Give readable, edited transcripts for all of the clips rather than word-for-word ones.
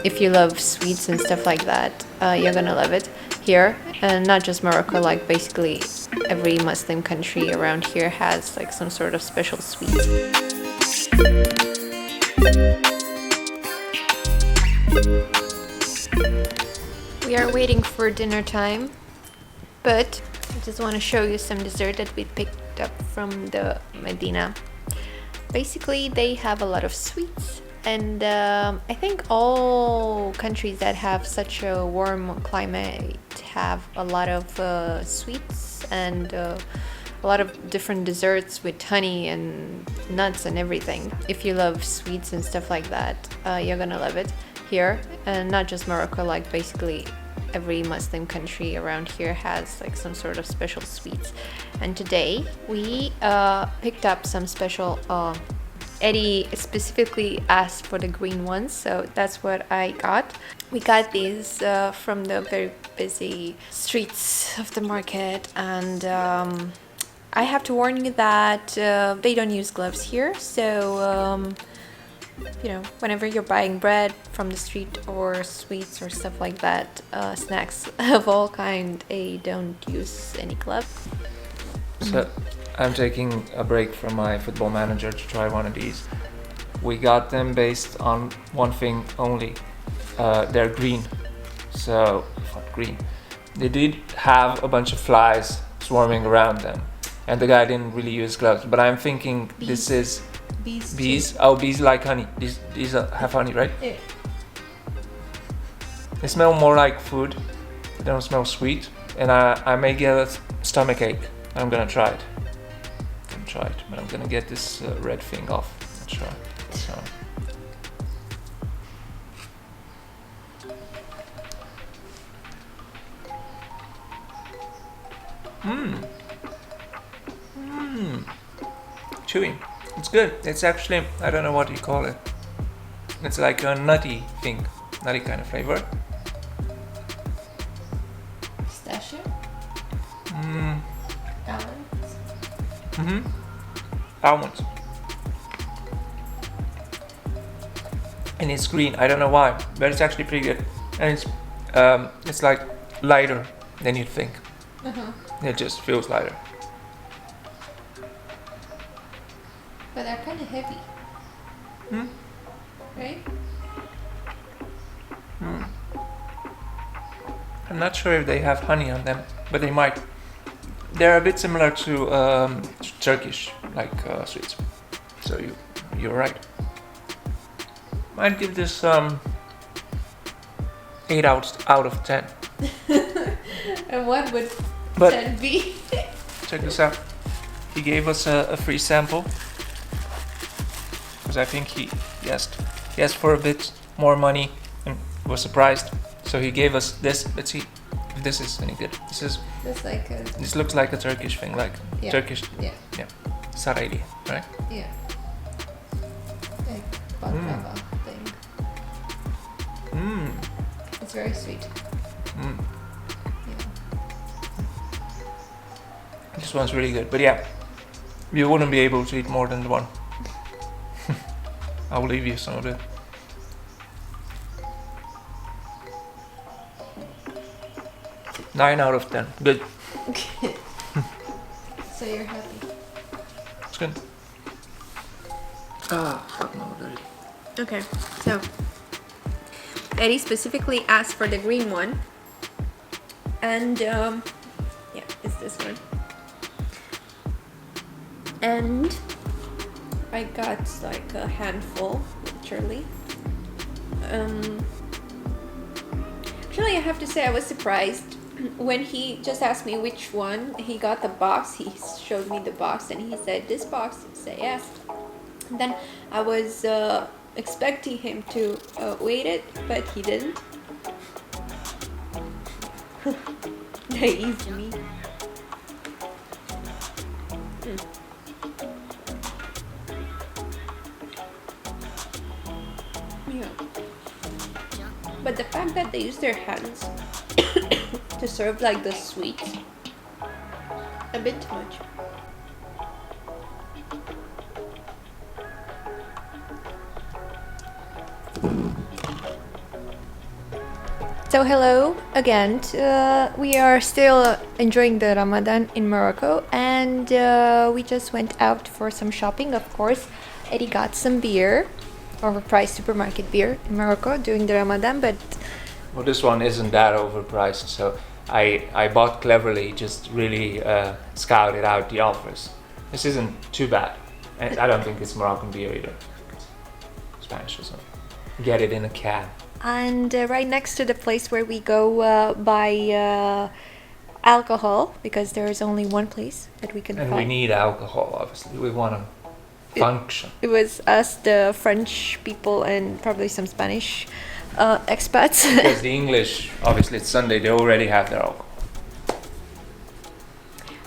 if you love sweets and stuff like that, you're gonna love it here. And not just Morocco, like basically every Muslim country around here has like some sort of special sweets. We are waiting for dinner time, but I just want to show you some dessert that we picked up from the Medina. Basically, they have a lot of sweets, and I think all countries that have such a warm climate have a lot of sweets and a lot of different desserts with honey and nuts and everything. If you love sweets and stuff like that, you're gonna love it here. And not just Morocco, like basically every Muslim country around here has like some sort of special sweets. And today we picked up some special Eddie specifically asked for the green ones, so that's what I got. We got these from the very busy streets of the market, and I have to warn you that they don't use gloves here, so you know, whenever you're buying bread from the street or sweets or stuff like that, snacks of all kind, they don't use any gloves. So I'm taking a break from my football manager to try one of these. We got them based on one thing only. They're green. So, what green? They did have a bunch of flies swarming around them. And the guy didn't really use gloves. But I'm thinking this is... Bees? Oh, bees like honey. These have honey, right? Yeah. They smell more like food. They don't smell sweet. And I may get a stomach ache. I'm gonna try it. But I'm gonna get this red thing off. Let's try. So. Chewy. It's good. It's actually, I don't know what you call it. It's like a nutty thing. Nutty kind of flavor. Pistachio? Almonds? Almonds. And it's green. I don't know why, but it's actually pretty good. And it's like lighter than you'd think. It just feels lighter. But they're kind of heavy. Right? I'm not sure if they have honey on them, but they might. They're a bit similar to Turkish, like sweets. So you're right. I'd give this 8 out of 10. And what would But 10 be? check this out. He gave us a free sample. Because I think he asked for a bit more money and was surprised. So he gave us this. Let's see if this is any good. This looks like a Turkish thing, like Turkish. Yeah. Sarayli, right? Yeah. Like baklava thing. It's very sweet. Yeah. This one's really good, but yeah, you wouldn't be able to eat more than one. I'll leave you some of it. Nine out of 10. Good. Okay. So you're happy? It's good. Fuck no, dirty. Okay, so Eddie specifically asked for the green one, and yeah, it's this one. And I got like a handful, literally. Actually, I have to say I was surprised when he just asked me which one. He got the box. He showed me the box, and he said, "This box." I said yes. And then I was expecting him to weight it, but he didn't. Naive me. Yeah. But the fact that they use their hands to serve like the sweets, a bit too much. So hello again. We are still enjoying the Ramadan in Morocco, and we just went out for some shopping. Of course, Eddie got some beer, overpriced supermarket beer in Morocco during the Ramadan. But Well, this one isn't that overpriced, so I bought cleverly, just really scouted out the offers. This isn't too bad. And I don't think it's Moroccan beer either. Spanish or something. Get it in a can. and right next to the place where we go buy alcohol, because there is only one place that we can And we find. need alcohol, obviously. We want to function. It was us, the French people, and probably some Spanish expats. Because the English, obviously it's Sunday, they already have their alcohol.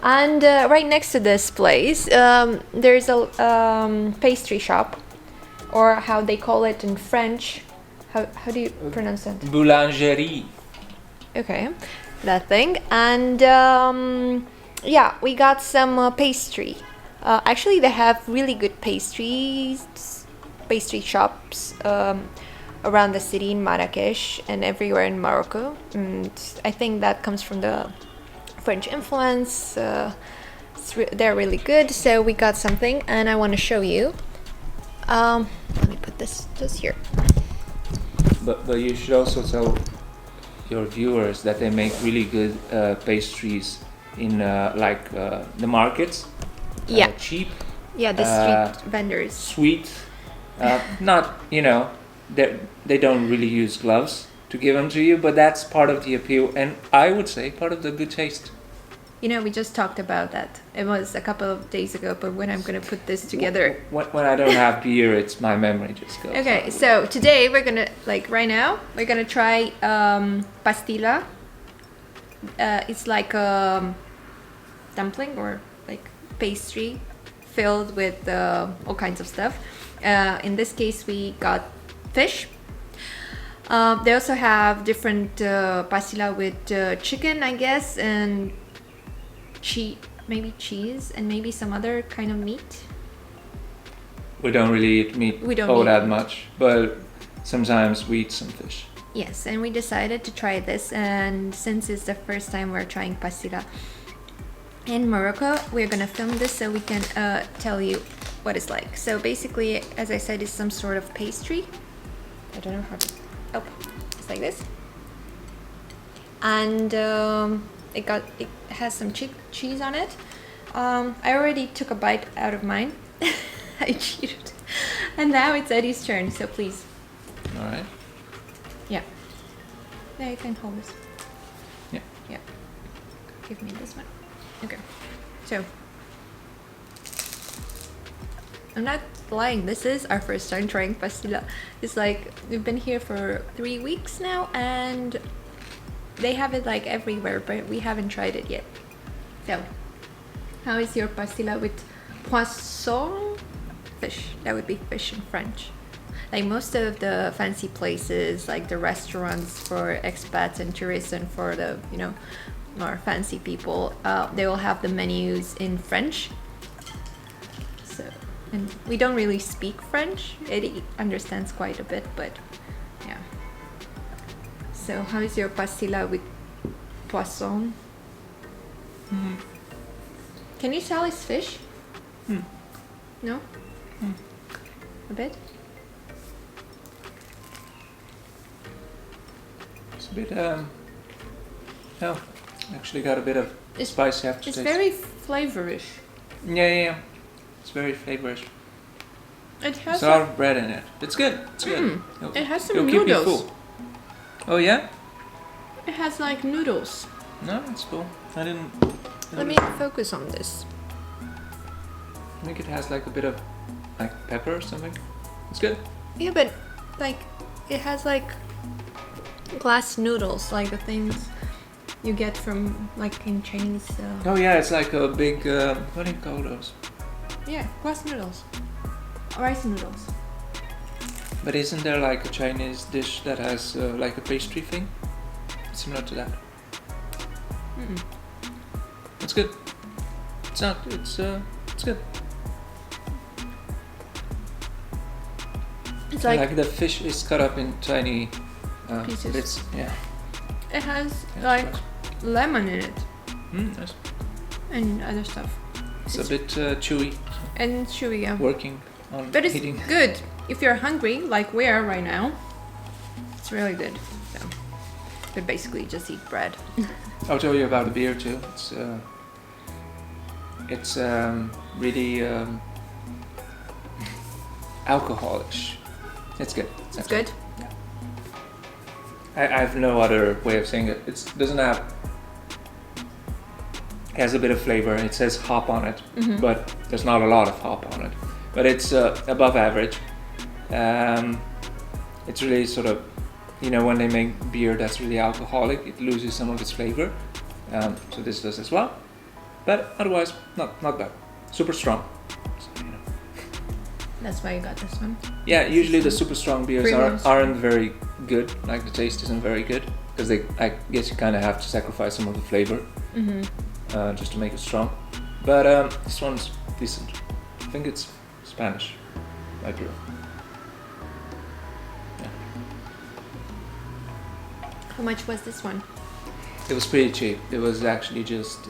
And right next to this place, there's a pastry shop, or how they call it in French. How do you pronounce that? Boulangerie. Okay, that thing. And yeah, we got some pastry. Actually, they have really good pastry shops around the city in Marrakesh and everywhere in Morocco. And I think that comes from the French influence. They're really good. So we got something, and I want to show you. Let me put this just here. But you should also tell your viewers that they make really good pastries in the markets. Yeah. Cheap, Yeah, the street vendors. sweet, not, they don't really use gloves to give them to you, but that's part of the appeal, and I would say part of the good taste. We just talked about that. It was a couple of days ago, but when I'm gonna put this together. When I don't have beer, it's my memory just goes. Okay, so today we're gonna, right now, we're gonna try pastilla. It's like a dumpling or like pastry filled with all kinds of stuff. In this case, we got fish. They also have different pastilla with chicken, I guess, and maybe cheese, and maybe some other kind of meat. We don't really eat meat We don't all eat that meat. much, but sometimes we eat some fish. Yes, and we decided to try this, and since it's the first time we're trying pastilla in Morocco, we're gonna film this so we can tell you what it's like. So basically, as I said, it's some sort of pastry. I don't know how to... Oh, it's like this. And it has some cheese on it. I already took a bite out of mine. I cheated. And now it's Eddie's turn, so please. All right. Yeah. There, you can hold this. Yeah. Yeah. Give me this one. Okay. So, I'm not lying. This is our first time trying pastilla. It's like we've been here for 3 weeks now, and they have it like everywhere, but we haven't tried it yet. So, how is your pastilla with poisson? Fish. That would be fish in French. Like most of the fancy places, like the restaurants for expats and tourists and for the, more fancy people, they will have the menus in French. So, and we don't really speak French. Eddie understands quite a bit, but yeah. So, how is your pastilla with poisson? Mm-hmm. Can you tell it's fish? No? A bit? It's a bit, no, actually got a bit of spice you have to It's taste. very flavorish. Yeah. It's very flavorish. It has There's a lot of bread in it. It's good. It's good. It has some It'll keep you noodles. full. Oh yeah? It has like noodles. No, it's cool. I didn't. Let me focus on this. I think it has like a bit of like pepper or something. It's good. Yeah, but like it has like glass noodles, like the things you get from like in Chinese. Oh yeah, it's like a big. What do you call those? Yeah, glass noodles, rice noodles. But isn't there like a Chinese dish that has like a pastry thing? It's similar to that. It's good. It's not. It's good. It's Like the fish is cut up in tiny pieces. bits. Yeah. it has Yeah, like lemon in it Nice. and other stuff. It's a bit chewy. And chewy, yeah. Working on But it's eating. good if you're hungry, like we are right now. It's really good. So, but basically, just eat bread. I'll tell you about the beer too. It's really alcoholish. It's good. It's good. I have no other way of saying it. It doesn't have. It has a bit of flavor. It says hop on it, but there's not a lot of hop on it. But it's above average. It's really sort of, when they make beer that's really alcoholic, it loses some of its flavor. So this does as well. But otherwise, not bad. Super strong. So, That's why you got this one. Yeah, usually the super strong beers Premium aren't very good. Like the taste isn't very good because I guess you kind of have to sacrifice some of the flavor just to make it strong. But this one's decent. I think it's Spanish. I brew. Yeah. How much was this one? It was pretty cheap. It was actually just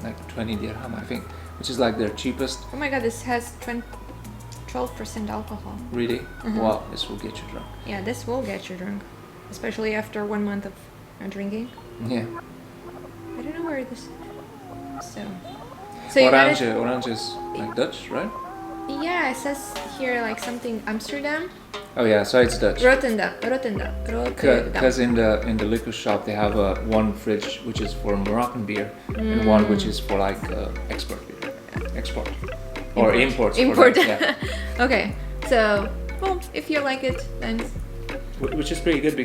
like 20 dirham, I think, which is like their cheapest. Oh my god, this has 12% alcohol. Really? Wow, this will get you drunk. Yeah, this will get you drunk, especially after 1 month of drinking. Yeah. I don't know where this. So you got it? Orange is like Dutch, right? Yeah, it says here like something Amsterdam. Oh yeah, so it's Dutch. Rotterdam. Because in the liquor shop they have one fridge which is for Moroccan beer and one which is for like export beer, or imports. Import. For that, yeah. Okay, so well, if you like it, then Which is pretty good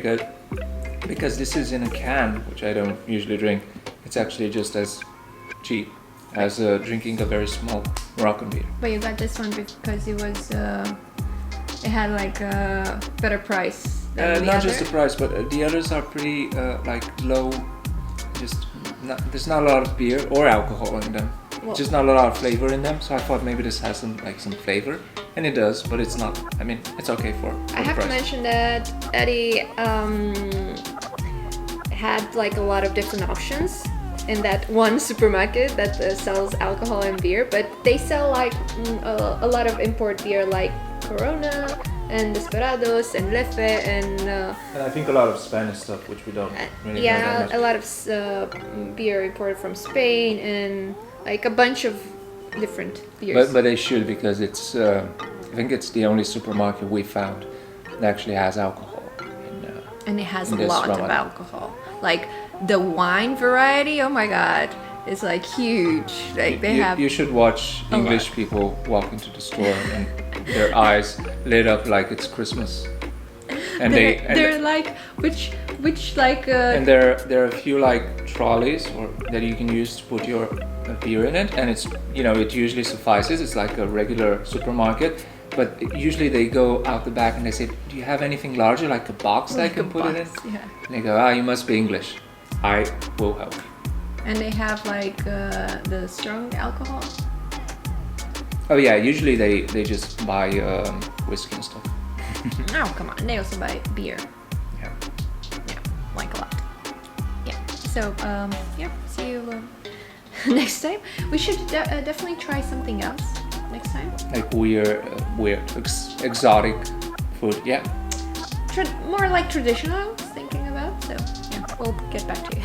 because this is in a can, which I don't usually drink. It's actually just as cheap as drinking a very small Moroccan beer. but you got this one because it was it had like a better price than the Not other. just the price, but the others are pretty like low. There's not a lot of beer or alcohol in them. Well- Just not a lot of flavor in them. So I thought maybe this has some flavor, and it does, but it's not. I mean, it's okay for I have the to price. mention that Eddie had like a lot of different options in that one supermarket that sells alcohol and beer, but they sell like a lot of import beer like Corona and Desperados and Lefe and And I think a lot of Spanish stuff, which we don't really know that much. a lot of beer imported from Spain and like a bunch of different beers. But they should, because it's I think it's the only supermarket we found that actually has alcohol. And it has a in this lot of Ramadan. alcohol. Like the wine variety, oh my god, it's like huge. Like they have. You should watch a English lot. people walk into the store and their eyes lit up like it's Christmas. And they're like which like and there are a few like trolleys that you can use to put your beer in it, and it's it usually suffices. It's like a regular supermarket, but usually they go out the back and they say, "Do you have anything larger, like a box that I can put it in?" Yeah. And they go, "You must be English. I will help." And they have like the strong alcohol. Oh yeah, usually they just buy whiskey and stuff. No, come on, they also buy beer. Yeah. Yeah, like a lot. Yeah. So yeah, see you next time. We should definitely try something else next time. Like weird, exotic food. Yeah. More like traditional, I was thinking about. So yeah, we'll get back to you.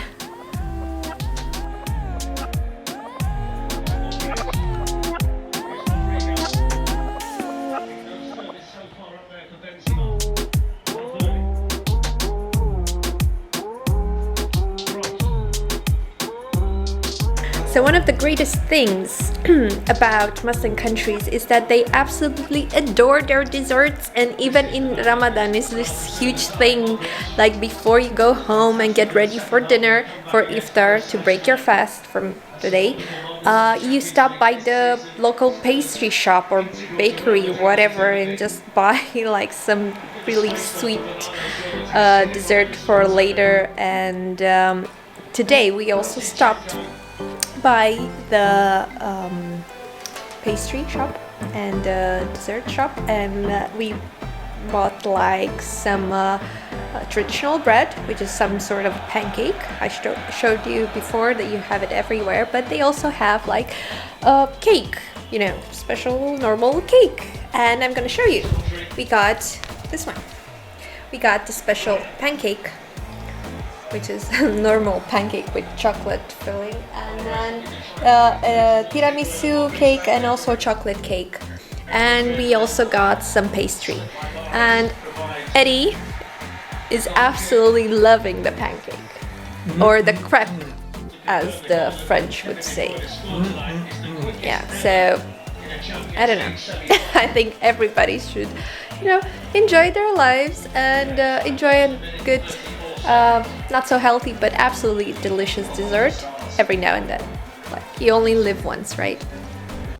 So one of the greatest things about Muslim countries is that they absolutely adore their desserts, and even in Ramadan is this huge thing, like before you go home and get ready for dinner, for iftar, to break your fast from today, you stop by the local pastry shop or bakery, whatever, and just buy like some really sweet dessert for later. And today we also stopped by the pastry shop and the dessert shop, and we bought like some traditional bread, which is some sort of pancake. I showed you before that you have it everywhere, but they also have like a cake, you know, special normal cake. And I'm gonna show you. We got this one. We got the special pancake, which is a normal pancake with chocolate filling, and then a tiramisu cake and also chocolate cake. And we also got some pastry. And Eddie is absolutely loving the pancake, or the crepe, as the French would say. Yeah, so I don't know. I think everybody should, you know, enjoy their lives and enjoy a good, not so healthy, but absolutely delicious dessert every now and then. Like, you only live once, right?